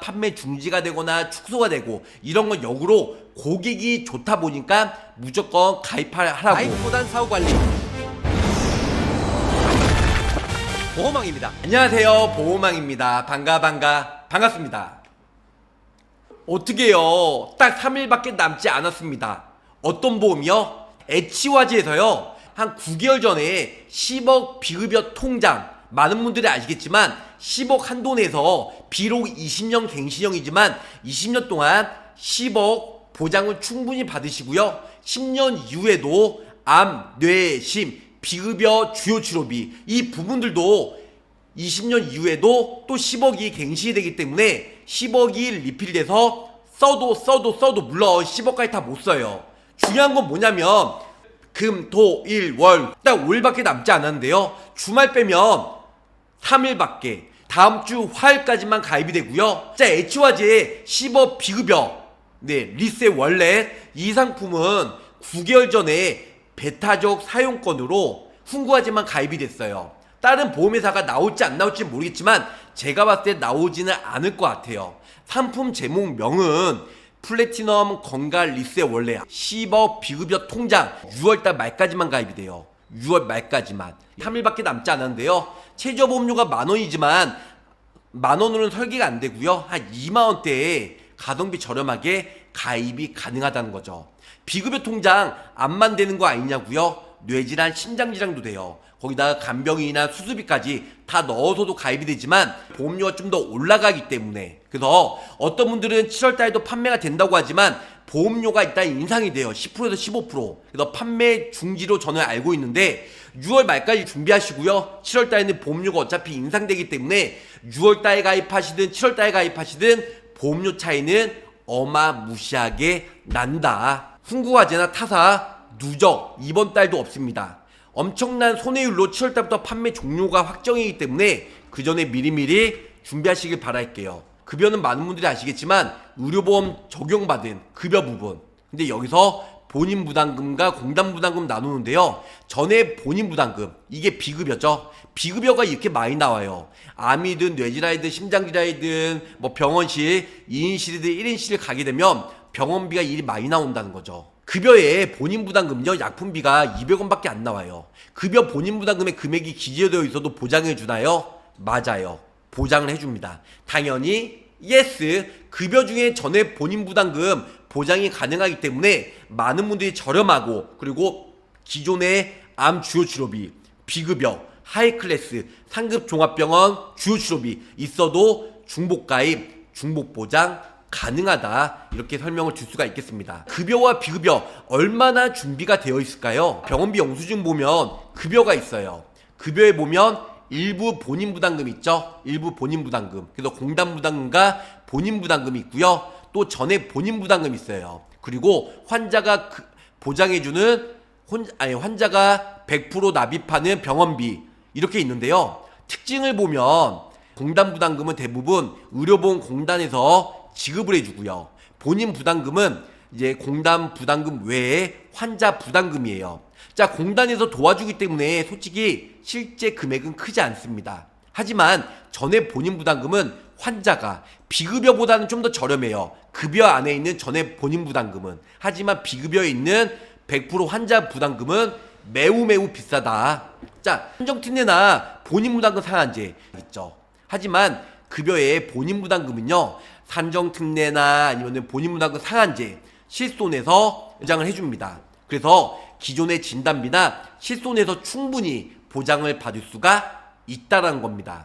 판매 중지가 되거나 축소가 되고 이런 건 역으로 고객이 좋다 보니까 무조건 가입하라고. 가입보단 사후관리 보호망입니다. 안녕하세요, 보호망입니다. 반갑습니다. 어떻게요? 딱 3일밖에 남지 않았습니다. 어떤 보험이요? H화재에서요 한 9개월 전에 10억 비급여 통장, 많은 분들이 아시겠지만 10억 한도 내서 비록 20년 갱신형이지만 20년 동안 10억 보장을 충분히 받으시고요, 10년 이후에도 암, 뇌, 심, 비급여 주요 치료비 이 부분들도 20년 이후에도 또 10억이 갱신이 되기 때문에 10억이 리필돼서 써도 물론 10억까지 다 못 써요. 중요한 건 뭐냐면 금, 토, 일, 월 딱 5일밖에 남지 않았는데요, 주말 빼면 3일밖에, 다음 주 화요일까지만 가입이 되고요. 자, H화재의 10억 비급여 리셋 월렛 이 상품은 9개월 전에 베타적 사용권으로 훈구화재만 가입이 됐어요. 다른 보험회사가 나올지 안 나올지 모르겠지만 제가 봤을 때 나오지는 않을 것 같아요. 상품 제목명은 플래티넘 건강 리셋 월렛 10억 비급여 통장 6월달 말까지만 가입이 돼요. 6월 말까지만 3일밖에 남지 않았는데요, 최저보험료가 만원이지만 만원으로는 설계가 안 되고요, 한 2만원대에 가성비 저렴하게 가입이 가능하다는 거죠. 비급여 통장 암만 되는 거 아니냐고요? 뇌질환, 심장질환도 돼요. 거기다가 간병인이나 수술비까지 다 넣어서도 가입이 되지만 보험료가 좀 더 올라가기 때문에, 그래서 어떤 분들은 7월달에도 판매가 된다고 하지만 보험료가 일단 인상이 돼요. 10%에서 15%. 그래서 판매 중지로 저는 알고 있는데 6월 말까지 준비하시고요, 7월달에는 보험료가 어차피 인상되기 때문에 6월달에 가입하시든 7월달에 가입하시든 보험료 차이는 어마무시하게 난다. 훈구화재나 타사 누적 이번 달도 없습니다. 엄청난 손해율로 7월달부터 판매 종료가 확정이기 때문에 그 전에 미리미리 준비하시길 바랄게요. 급여는 많은 분들이 아시겠지만 의료보험 적용받은 급여 부분, 근데 여기서 본인 부담금과 공단 부담금 나누는데요, 전에 본인 부담금 이게 비급여죠. 비급여가 이렇게 많이 나와요. 암이든 뇌질환이든 심장질환이든 뭐 병원실 2인실이든 1인실 가게 되면 병원비가 일이 많이 나온다는 거죠. 급여에 본인 부담금요, 약품비가 200원밖에 안 나와요. 급여 본인 부담금의 금액이 기재되어 있어도 보장해 주나요? 맞아요, 보장을 해줍니다. 당연히 예스, 급여 중에 전에 본인 부담금 보장이 가능하기 때문에 많은 분들이 저렴하고, 그리고 기존의 암 주요 치료비, 비급여, 하이클래스, 상급 종합병원 주요 치료비 있어도 중복가입, 중복보장 가능하다, 이렇게 설명을 줄 수가 있겠습니다. 급여와 비급여 얼마나 준비가 되어 있을까요? 병원비 영수증 보면 급여가 있어요. 급여에 보면 일부 본인 부담금 있죠. 일부 본인 부담금, 그래서 공단 부담금과 본인 부담금이 있고요, 또 전에 본인 부담금이 있어요. 그리고 환자가 보장해주는 환자가 100% 납입하는 병원비 이렇게 있는데요, 특징을 보면 공단 부담금은 대부분 의료보험 공단에서 지급을 해주고요, 본인 부담금은 이제 공단 부담금 외에 환자 부담금이에요. 자, 공단에서 도와주기 때문에 솔직히 실제 금액은 크지 않습니다. 하지만 전에 본인 부담금은 환자가 비급여보다는 좀 더 저렴해요. 급여 안에 있는 전에 본인 부담금은. 하지만 비급여에 있는 100% 환자 부담금은 매우 비싸다. 자, 한정특례나 본인 부담금 상한제 있죠. 하지만 급여의 본인 부담금은요, 산정특례나 아니면 본인 부담금 상한제 실손에서 보장을 해줍니다. 그래서 기존의 진단비나 실손에서 충분히 보장을 받을 수가 있다라는 겁니다.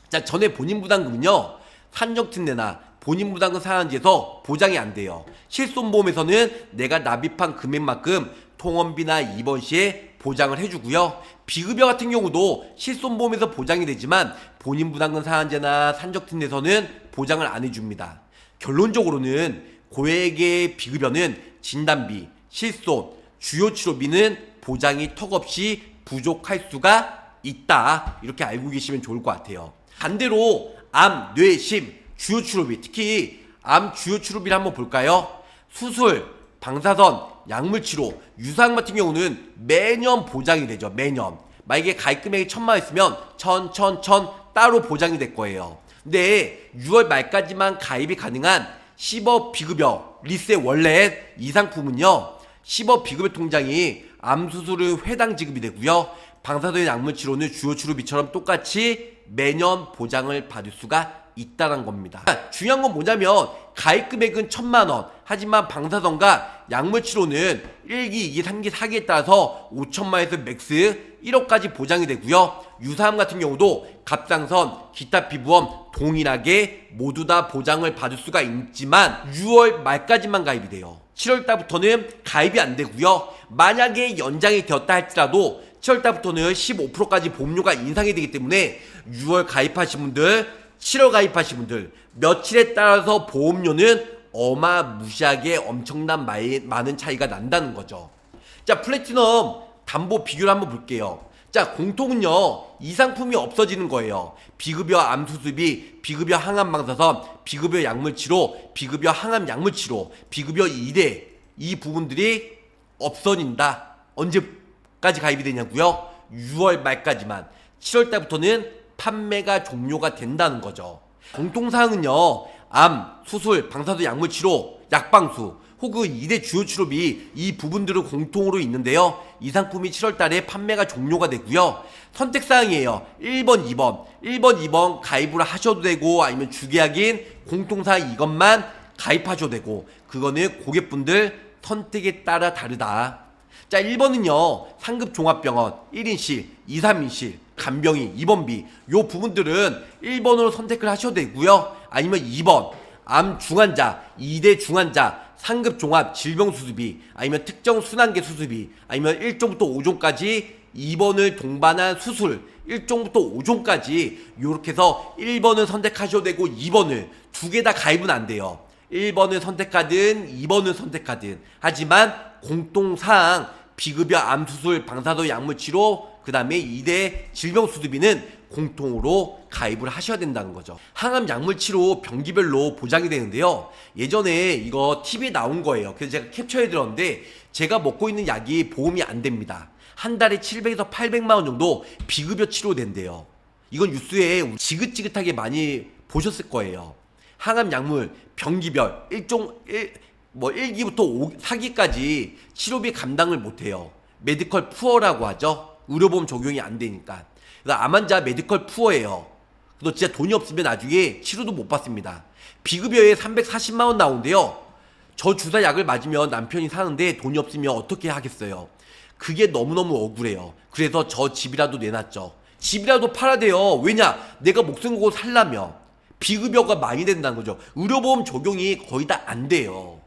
자, 전에 본인 부담금은요, 산정특례나 본인 부담금 상한제에서 보장이 안 돼요. 실손보험에서는 내가 납입한 금액만큼 통원비나 입원 시에 보장을 해주고요, 비급여 같은 경우도 실손보험에서 보장이 되지만 본인 부담금 상한제나 산정특례에서는 보장을 안 해줍니다. 결론적으로는 고액의 비급여는 진단비, 실손, 주요 치료비는 보장이 턱없이 부족할 수가 있다, 이렇게 알고 계시면 좋을 것 같아요. 반대로 암, 뇌, 심, 주요 치료비, 특히 암 주요 치료비를 한번 볼까요? 수술, 방사선, 약물치료, 유사암 같은 경우는 매년 보장이 되죠. 매년. 만약에 가입 금액이 1,000만 원 있으면 1,000 따로 보장이 될 거예요. 근데 6월 말까지만 가입이 가능한 10억 비급여 리셋 월렛 이 상품은요, 10억 비급여 통장이 암 수술은 회당 지급이 되고요, 방사선의 약물 치료는 주요 치료비처럼 똑같이 매년 보장을 받을 수가 있다는 겁니다. 중요한 건 뭐냐면 가입 금액은 1,000만원, 하지만 방사선과 약물 치료는 1기, 2기, 3기, 4기에 따라서 5천만에서 맥스 1억까지 보장이 되고요, 유사암 같은 경우도 갑상선, 기타 피부암 동일하게 모두 다 보장을 받을 수가 있지만 6월 말까지만 가입이 돼요. 7월 달부터는 가입이 안 되고요, 만약에 연장이 되었다 할지라도 7월 달부터는 15%까지 보험료가 인상이 되기 때문에 6월 가입하신 분들, 7월 가입하신 분들 며칠에 따라서 보험료는 어마무시하게 엄청난 많은 차이가 난다는 거죠. 자, 플래티넘 담보 비교를 한번 볼게요. 자, 공통은요, 이 상품이 없어지는 거예요. 비급여 암수술비, 비급여 항암 방사선, 비급여 약물치료, 비급여 항암 약물치료, 비급여 2대 이 부분들이 없어진다. 언제까지 가입이 되냐고요? 6월 말까지만. 7월 달부터는 판매가 종료가 된다는 거죠. 공통사항은요, 암, 수술, 방사선 약물치료, 약방수 혹은 2대 주요 치료비 이 부분들은 공통으로 있는데요, 이 상품이 7월 달에 판매가 종료가 되고요, 선택사항이에요. 1번, 2번 1번, 2번 가입을 하셔도 되고, 아니면 주계약인 공통사항 이것만 가입하셔도 되고, 그거는 고객분들 선택에 따라 다르다. 자, 1번은요, 상급 종합병원 1인실, 2, 3인실, 간병인, 입원비 요 부분들은 1번으로 선택을 하셔도 되고요, 아니면 2번 암 중환자, 2대 중환자, 상급 종합 질병수술비, 아니면 특정 순환계 수술비, 아니면 1종부터 5종까지 2번을 동반한 수술 1종부터 5종까지 요렇게 해서 1번을 선택하셔도 되고 2번을 두 개 다 가입은 안 돼요. 1번을 선택하든 2번을 선택하든. 하지만 공통사항 비급여 암수술, 방사선 약물치료, 그 다음에 2대 질병수술비는 공통으로 가입을 하셔야 된다는 거죠. 항암 약물치료 병기별로 보장이 되는데요, 예전에 이거 TV에 나온 거예요. 그래서 제가 캡처해 들었는데, 제가 먹고 있는 약이 보험이 안 됩니다. 한 달에 700에서 800만원 정도 비급여 치료된대요. 이건 뉴스에 지긋지긋하게 많이 보셨을 거예요. 항암 약물 병기별 1기부터 4기까지 치료비 감당을 못해요. 메디컬 푸어라고 하죠. 의료보험 적용이 안 되니까. 그래서 암 환자 메디컬 푸어예요. 그래서 진짜 돈이 없으면 나중에 치료도 못 받습니다. 비급여에 340만원 나오는데요, 저 주사 약을 맞으면 남편이 사는데 돈이 없으면 어떻게 하겠어요. 그게 너무너무 억울해요. 그래서 저 집이라도 내놨죠. 집이라도 팔아야 돼요. 왜냐? 내가 목숨 걸고 살려면 비급여가 많이 된다는 거죠. 의료보험 적용이 거의 다 안 돼요.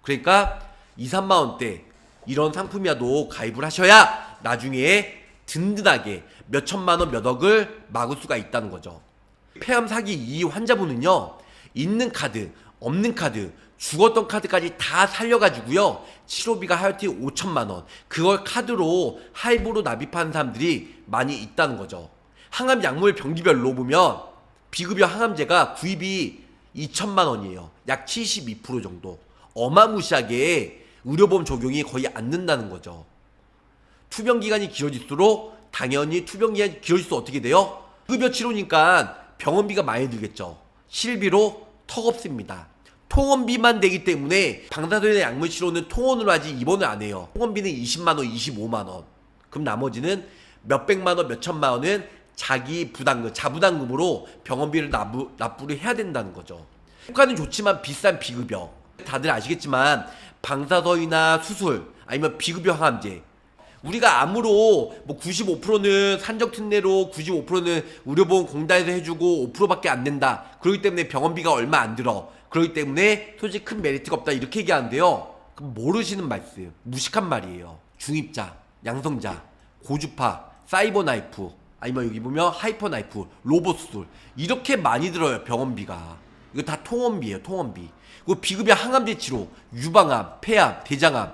그러니까 2, 3만원대 이런 상품이라도 가입을 하셔야 나중에 든든하게 몇 천만원 몇 억을 막을 수가 있다는 거죠. 폐암 사기 이 환자분은요, 있는 카드, 없는 카드, 죽었던 카드까지 다 살려가지고요, 치료비가 하여튼 5천만원, 그걸 카드로 할부로 납입하는 사람들이 많이 있다는 거죠. 항암 약물 병기별로 보면 비급여 항암제가 구입이 2천만원이에요. 약 72% 정도. 어마무시하게 의료보험 적용이 거의 안 된다는 거죠. 투병기간이 길어질수록 당연히 투병기간이 길어질수록 어떻게 돼요? 급여 치료니까 병원비가 많이 들겠죠. 실비로 턱없습니다. 통원비만 되기 때문에 방사선의 약물 치료는 통원으로 하지 입원을 안 해요. 통원비는 20만원, 25만원. 그럼 나머지는 몇백만원, 몇천만원은 자기 부담금, 자부담금으로 병원비를 납부를 해야 된다는 거죠. 효과는 좋지만 비싼 비급여. 다들 아시겠지만 방사선이나 수술, 아니면 비급여 항암제, 우리가 암으로 뭐 95%는 산적특례로 95%는 의료보험 공단에서 해주고 5%밖에 안 된다. 그렇기 때문에 병원비가 얼마 안 들어. 그렇기 때문에 솔직히 큰 메리트가 없다. 이렇게 얘기하는데요, 그럼 모르시는 말씀, 무식한 말이에요. 중입자, 양성자, 고주파, 사이버 나이프, 아니면 여기 보면 하이퍼 나이프, 로봇 수술, 이렇게 많이 들어요. 병원비가. 이거 다 통원비예요. 통원비. 그리고 비급여 항암제 치료, 유방암, 폐암, 대장암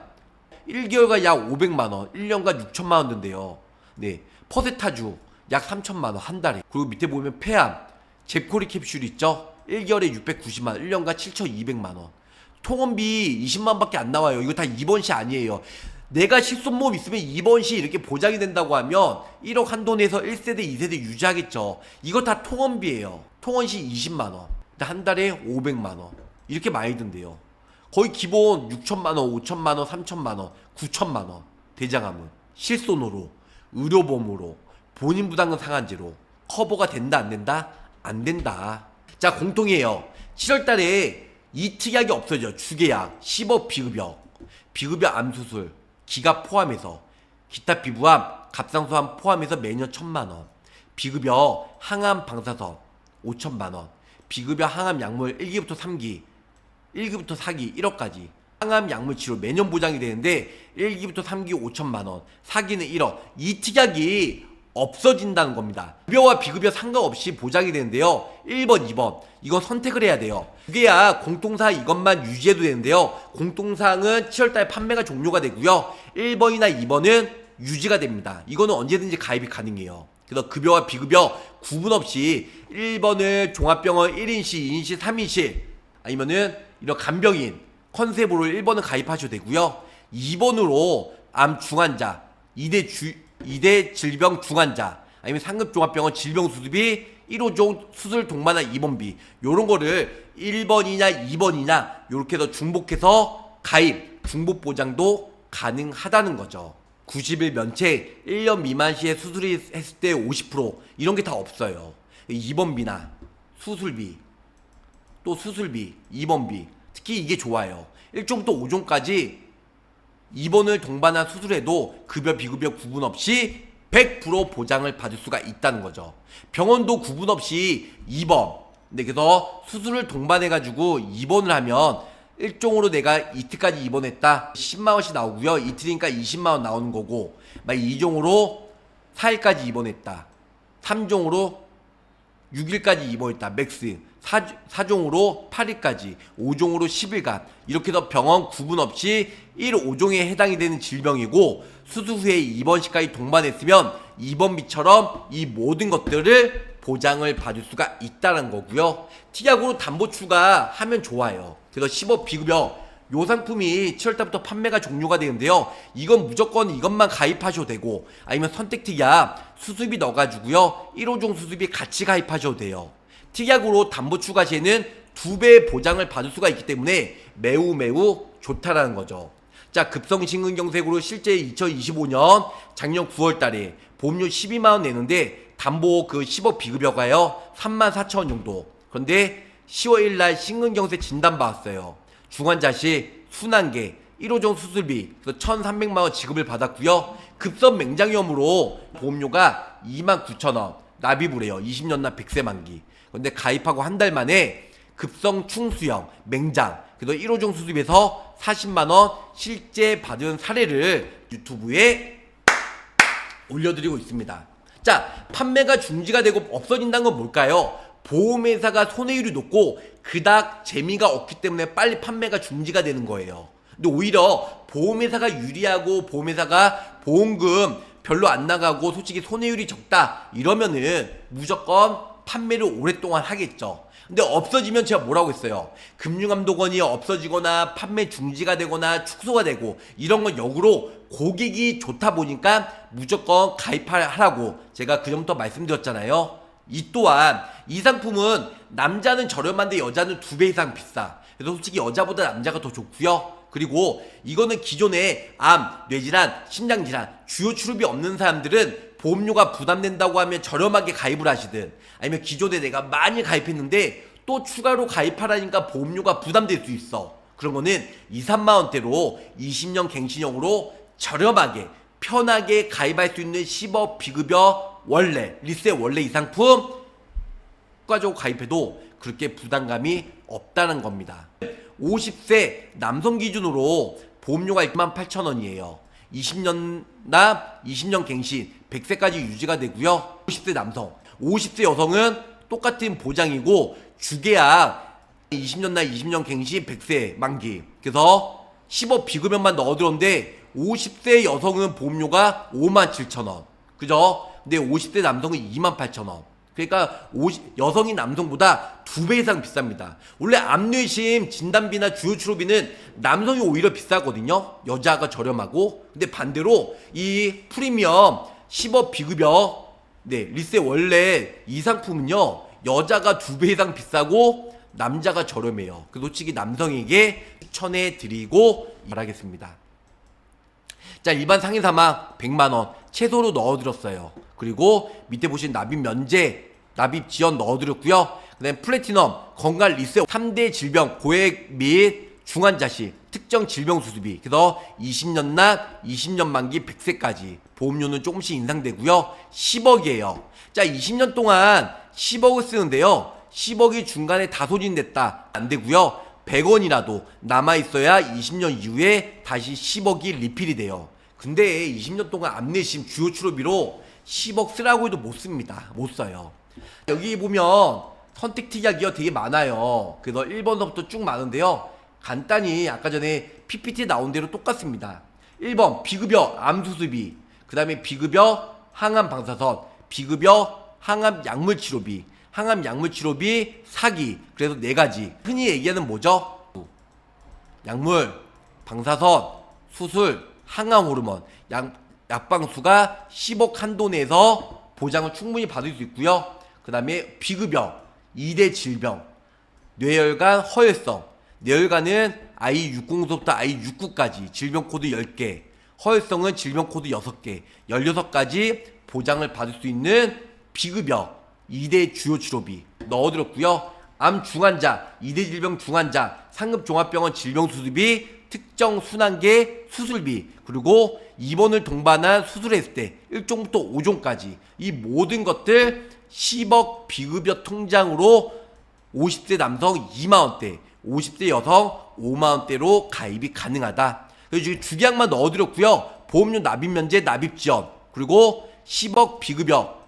1개월간 약 500만원, 1년간 6천만원 든대요. 네, 퍼세타주 약 3천만원 한 달에. 그리고 밑에 보면 폐암, 잽코리 캡슐 있죠? 1개월에 690만원, 1년간 7,200만원. 통원비 20만원밖에 안 나와요. 이거 다 입원시 아니에요. 내가 실손보험 있으면 이번 시 이렇게 보장이 된다고 하면 1억 한돈에서 1세대, 2세대 유지하겠죠. 이거 다 통원비예요. 통원시 20만원, 한 달에 500만원 이렇게 많이 든대요. 거의 기본 6천만원, 5천만원, 3천만원, 9천만원 대장암은 실손으로, 의료보험으로, 본인 부담금 상한제로 커버가 된다 안 된다? 안 된다. 자, 공통이에요. 7월달에 이 특약이 없어져. 주계약, 10억 비급여, 비급여 암수술, 기가 포함해서, 기타 피부암, 갑상선암 포함해서 매년 1,000만원, 비급여 항암 방사선 5천만원, 비급여 항암 약물 1기부터 3기, 1기부터 4기 1억까지 항암 약물 치료 매년 보장이 되는데 1기부터 3기 5천만원, 4기는 1억. 이 특약이 없어진다는 겁니다. 급여와 비급여 상관없이 보장이 되는데요. 1번, 2번 이건 선택을 해야 돼요. 그게야 공통사 이것만 유지해도 되는데요. 공통사항은 7월달 판매가 종료가 되고요. 1번이나 2번은 유지가 됩니다. 이거는 언제든지 가입이 가능해요. 그래서 급여와 비급여 구분 없이 1번을 종합병원 1인실, 2인실, 3인실 아니면은 이런 간병인 컨셉으로 1번을 가입하셔도 되고요. 2번으로 암 중환자, 2대 질병 중환자 아니면 상급종합병원 질병수습비 1호종 수술 동반한 입원비 요런 거를 1번이냐 2번이냐 요렇게 해서 중복해서 가입, 중복 보장도 가능하다는 거죠. 90일 면책, 1년 미만 시에 수술이 했을 때 50% 이런 게 다 없어요. 입원비나 수술비, 또 수술비, 입원비 특히 이게 좋아요. 1종부터 5종까지 입원을 동반한 수술에도 급여 비급여 구분 없이 100% 보장을 받을 수가 있다는 거죠. 병원도 구분 없이 입원, 그래서 수술을 동반해가지고 입원을 하면 1종으로 내가 이틀까지 입원했다 10만원씩 나오고요. 이틀이니까 20만원 나오는 거고, 2종으로 4일까지 입원했다 3종으로 6일까지 입원했다 맥스, 4종으로 8일까지, 5종으로 10일간 이렇게 해서 병원 구분 없이 1, 5종에 해당이 되는 질병이고 수술 후에 입원시까지 동반했으면 입원비처럼 이 모든 것들을 보장을 받을 수가 있다는 거고요. 특약으로 담보 추가하면 좋아요. 그래서 10억 비급여 요 상품이 7월달부터 판매가 종료가 되는데요. 이건 무조건 이것만 가입하셔도 되고 아니면 선택특약 수수비 넣어가지고요 1호종 수수비 같이 가입하셔도 돼요. 특약으로 담보 추가 시에는 2배의 보장을 받을 수가 있기 때문에 매우 좋다라는 거죠. 자, 급성심근경색으로 실제 2025년 작년 9월달에 보험료 12만원 내는데 담보 그 10억 비급여가요 34,000원 정도. 그런데 10월 1일 심근경색 진단받았어요. 중환자시 순환계 1호종 수술비 1,300만원 지급을 받았고요. 급성 맹장염으로 보험료가 29,000원 납입을 해요. 20년 납 100세 만기. 근데 가입하고 한 달 만에 급성 충수형 맹장 그래서 1호종 수술비에서 40만원 실제 받은 사례를 유튜브에 올려드리고 있습니다. 자, 판매가 중지가 되고 없어진다는 건 뭘까요? 보험회사가 손해율이 높고 그닥 재미가 없기 때문에 빨리 판매가 중지가 되는 거예요. 근데 오히려 보험회사가 유리하고 보험회사가 보험금 별로 안 나가고 솔직히 손해율이 적다 이러면은 무조건 판매를 오랫동안 하겠죠. 근데 없어지면 제가 뭐라고 했어요? 금융감독원이 없어지거나 판매 중지가 되거나 축소가 되고 이런 건 역으로 고객이 좋다 보니까 무조건 가입하라고 제가 그 전부터 말씀드렸잖아요. 이 또한 이 상품은 남자는 저렴한데 여자는 2배 이상 비싸. 그래서 솔직히 여자보다 남자가 더 좋고요. 그리고 이거는 기존에 암, 뇌질환, 심장질환, 주요 출혈이 없는 사람들은 보험료가 부담된다고 하면 저렴하게 가입을 하시든 아니면 기존에 내가 많이 가입했는데 또 추가로 가입하라니까 보험료가 부담될 수 있어. 그런 거는 2, 3만원대로 20년 갱신형으로 저렴하게 편하게 가입할 수 있는 10억 비급여 원래 리셋 원래 이 상품 추가적으로 가입해도 그렇게 부담감이 없다는 겁니다. 50세 남성 기준으로 보험료가 28,000원이에요. 20년 납, 20년 갱신, 100세까지 유지가 되고요. 50세 남성, 50세 여성은 똑같은 보장이고 주계약 20년 납, 20년 갱신, 100세 만기. 그래서 10억 비급여만 넣어들었는데 50세 여성은 보험료가 57,000원. 그죠? 근데 50세 남성은 28,000원. 그러니까 여성이 남성보다 2배 이상 비쌉니다. 원래 암뇌심 진단비나 주요 치료비는 남성이 오히려 비싸거든요. 여자가 저렴하고. 근데 반대로 이 프리미엄 10억 비급여 리세 원래 이 상품은요, 여자가 2배 이상 비싸고 남자가 저렴해요. 그 솔직히 남성에게 추천해 드리고 바라겠습니다. 자, 일반 상해 사망 100만원 최소로 넣어드렸어요. 그리고 밑에 보신 납입 면제, 납입 지연 넣어드렸고요. 그 다음에 플래티넘, 건강 리세 3대 질병, 고액 및 중환자실, 특정 질병 수술비. 그래서 20년 납, 20년 만기 100세까지. 보험료는 조금씩 인상되고요. 10억이에요. 자, 20년 동안 10억을 쓰는데요. 10억이 중간에 다 소진됐다. 안 되고요. 100원이라도 남아있어야 20년 이후에 다시 10억이 리필이 돼요. 근데 20년 동안 암내심 주요 치료비로 10억 쓰라고 해도 못 씁니다. 못 써요. 여기 보면 선택 특약이요 되게 많아요. 그래서 1번부터 쭉 많은데요. 간단히 아까 전에 PPT 나온 대로 똑같습니다. 1번 비급여 암수술비, 그 다음에 비급여 항암 방사선, 비급여 항암 약물 치료비, 항암 약물 치료비 사기. 그래서 4가지. 흔히 얘기하는 뭐죠? 약물, 방사선, 수술, 항암 호르몬, 약방수가 10억 한도 내에서 보장을 충분히 받을 수 있고요. 그 다음에 비급여 2대 질병, 뇌혈관 허혈성. 뇌혈관은 I60부터 I69까지 질병 코드 10개, 허혈성은 질병 코드 6개, 16가지 보장을 받을 수 있는 비급여 2대 주요 치료비 넣어드렸고요. 암 중환자, 2대 질병 중환자, 상급종합병원 질병수술비, 특정 순환계 수술비, 그리고 입원을 동반한 수술했을 때 1종부터 5종까지 이 모든 것들 10억 비급여 통장으로 50세 남성 2만원대, 50세 여성 5만원대로 가입이 가능하다. 그래서 주계약만 넣어드렸고요. 보험료 납입 면제, 납입 지원, 그리고 10억 비급여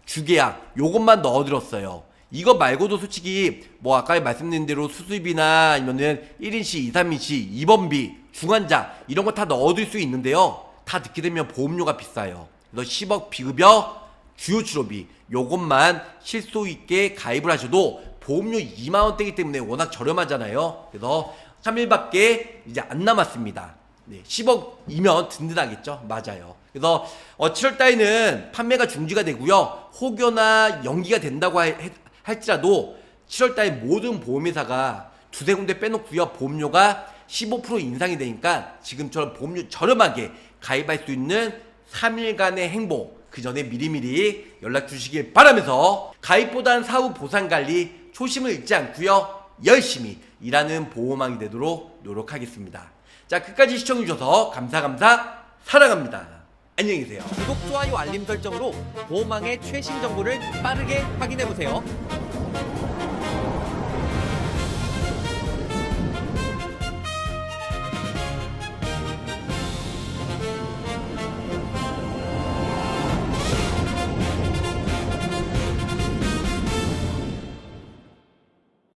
주계약 요것만 넣어드렸어요. 이거 말고도 솔직히 뭐 아까 말씀드린 대로 수술비나 아니면은 1인시, 2, 3인시, 입원비, 중환자 이런 거 다 넣어둘 수 있는데요. 다 듣게 되면 보험료가 비싸요. 그래서 10억 비급여 주요 치료비 요것만 실속 있게 가입을 하셔도 보험료 2만원대이기 때문에 워낙 저렴하잖아요. 그래서 3일밖에 이제 안 남았습니다. 10억이면 든든하겠죠. 맞아요. 그래서 7월달에는 판매가 중지가 되고요. 혹여나 연기가 된다고 할지라도 7월달에 모든 보험회사가 두세 군데 빼놓고요. 보험료가 15% 인상이 되니까 지금처럼 보험료 저렴하게 가입할 수 있는 3일간의 행복, 그 전에 미리미리 연락 주시길 바라면서 가입보단 사후 보상관리 초심을 잃지 않고요. 열심히 일하는 보험왕이 되도록 노력하겠습니다. 자, 끝까지 시청해주셔서 감사 사랑합니다. 안녕히 계세요. 구독, 좋아요, 알림 설정으로 보험왕의 최신 정보를 빠르게 확인해보세요.